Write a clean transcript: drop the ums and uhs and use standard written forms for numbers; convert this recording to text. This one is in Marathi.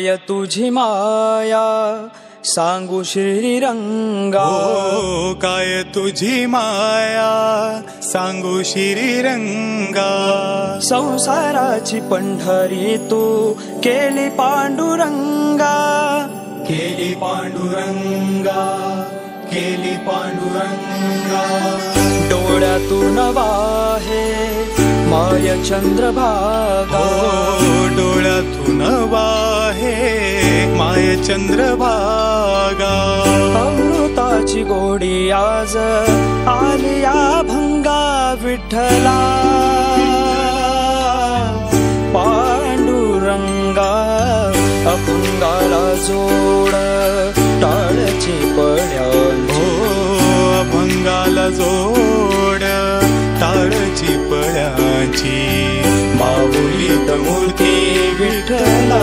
काय तुझी माया सांगू श्रीरंगा, हो काय तुझी माया सांगू श्रीरंगा। संसाराची पंढरी तू केली पांडुरंगा, केली पांडुरंगा, केली पांडुरंगा। डोळ्यातून वाहे माय चंद्रभागा, हो डोळ्यातून वाहे माय चंद्रभागा। अमृताची गोडी आज आली या भंगा विठ्ठला, पांडुरंगा अपंगाला जोड टाळची पड्यांची, हो अपंगाला जोड टाळची पड्यांची। माऊलीत मूर्ती विठ्ठला